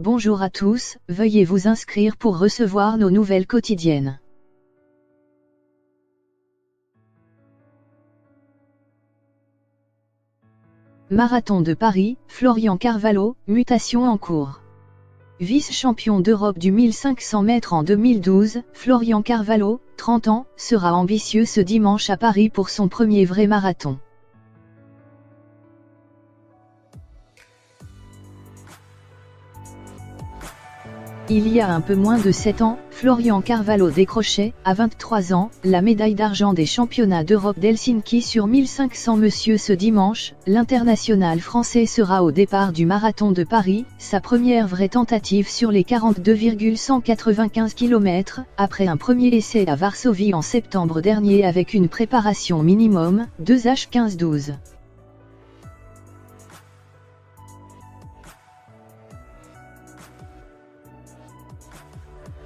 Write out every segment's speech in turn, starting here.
Bonjour à tous, veuillez vous inscrire pour recevoir nos nouvelles quotidiennes. Marathon de Paris, Florian Carvalho, mutation en cours. Vice-champion d'Europe du 1500 mètres en 2012, Florian Carvalho, 30 ans, sera ambitieux ce dimanche à Paris pour son premier vrai marathon. Il y a un peu moins de 7 ans, Florian Carvalho décrochait, à 23 ans, la médaille d'argent des championnats d'Europe d'Helsinki sur 1500 m. Ce dimanche, l'international français sera au départ du marathon de Paris, sa première vraie tentative sur les 42,195 km, après un premier essai à Varsovie en septembre dernier avec une préparation minimum, 2h15-12.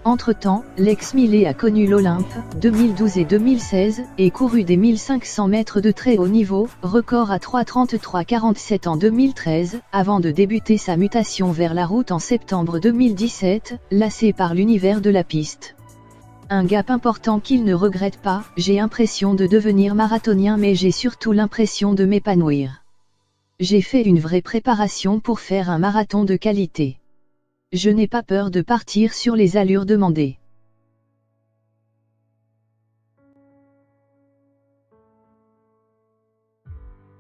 Entre-temps, l'ex-Millet a connu l'Olympe, 2012 et 2016, et couru des 1500 mètres de très haut niveau, record à 3:33:47 en 2013, avant de débuter sa mutation vers la route en septembre 2017, lassé par l'univers de la piste. Un gap important qu'il ne regrette pas, j'ai l'impression de devenir marathonien mais j'ai surtout l'impression de m'épanouir. J'ai fait une vraie préparation pour faire un marathon de qualité. Je n'ai pas peur de partir sur les allures demandées.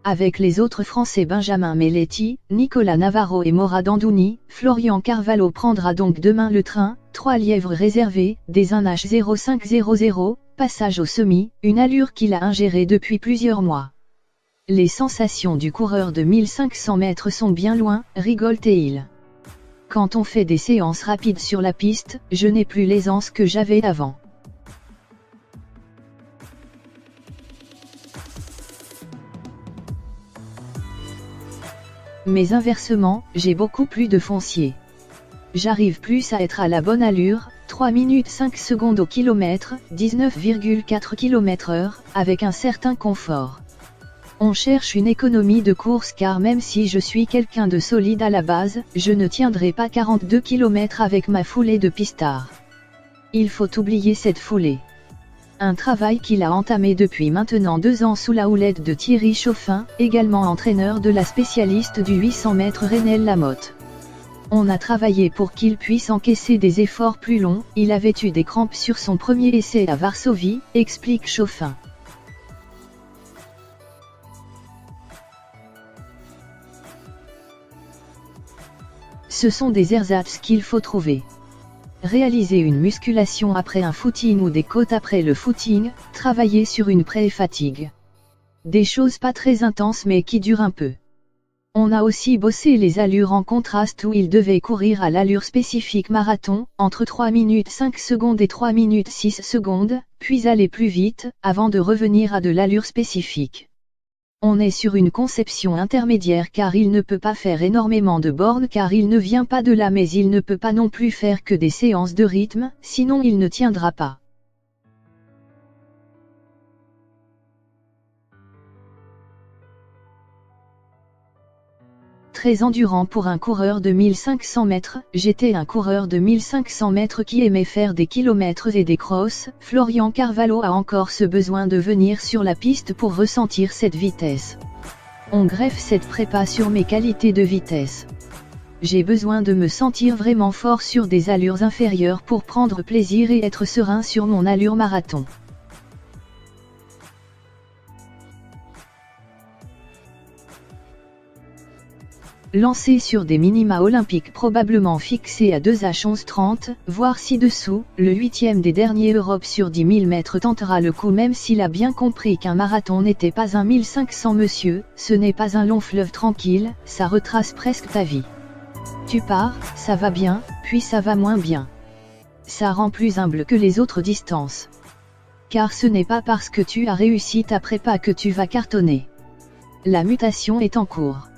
Avec les autres Français Benjamin Melletti, Nicolas Navarro et Morad Andouni, Florian Carvalho prendra donc demain le train, 3 lièvres réservés, des 1h05:00, passage au semi, une allure qu'il a ingérée depuis plusieurs mois. Les sensations du coureur de 1500 mètres sont bien loin, rigole Théil. Quand on fait des séances rapides sur la piste, je n'ai plus l'aisance que j'avais avant. Mais inversement, j'ai beaucoup plus de foncier. J'arrive plus à être à la bonne allure, 3 minutes 5 secondes au kilomètre, 19,4 km/h, avec un certain confort. On cherche une économie de course car même si je suis quelqu'un de solide à la base, je ne tiendrai pas 42 km avec ma foulée de pistard. Il faut oublier cette foulée. Un travail qu'il a entamé depuis maintenant 2 ans sous la houlette de Thierry Chauffin, également entraîneur de la spécialiste du 800 mètres Renelle Lamotte. On a travaillé pour qu'il puisse encaisser des efforts plus longs, il avait eu des crampes sur son premier essai à Varsovie, explique Chauffin. Ce sont des ersatz qu'il faut trouver. Réaliser une musculation après un footing ou des côtes après le footing, travailler sur une pré-fatigue. Des choses pas très intenses mais qui durent un peu. On a aussi bossé les allures en contraste où il devait courir à l'allure spécifique marathon, entre 3 minutes 5 secondes et 3 minutes 6 secondes, puis aller plus vite, avant de revenir à de l'allure spécifique. On est sur une conception intermédiaire car il ne peut pas faire énormément de bornes car il ne vient pas de là mais il ne peut pas non plus faire que des séances de rythme, sinon il ne tiendra pas. Très endurant pour un coureur de 1500 mètres, j'étais un coureur de 1500 mètres qui aimait faire des kilomètres et des crosses, Florian Carvalho a encore ce besoin de venir sur la piste pour ressentir cette vitesse. On greffe cette prépa sur mes qualités de vitesse. J'ai besoin de me sentir vraiment fort sur des allures inférieures pour prendre plaisir et être serein sur mon allure marathon. Lancé sur des minima olympiques probablement fixés à 2h11:30, voire ci-dessous, le 8e des derniers Europe sur 10 000 mètres tentera le coup même s'il a bien compris qu'un marathon n'était pas un 1500 monsieur, ce n'est pas un long fleuve tranquille, ça retrace presque ta vie. Tu pars, ça va bien, puis ça va moins bien. Ça rend plus humble que les autres distances. Car ce n'est pas parce que tu as réussi ta prépa que tu vas cartonner. La mutation est en cours.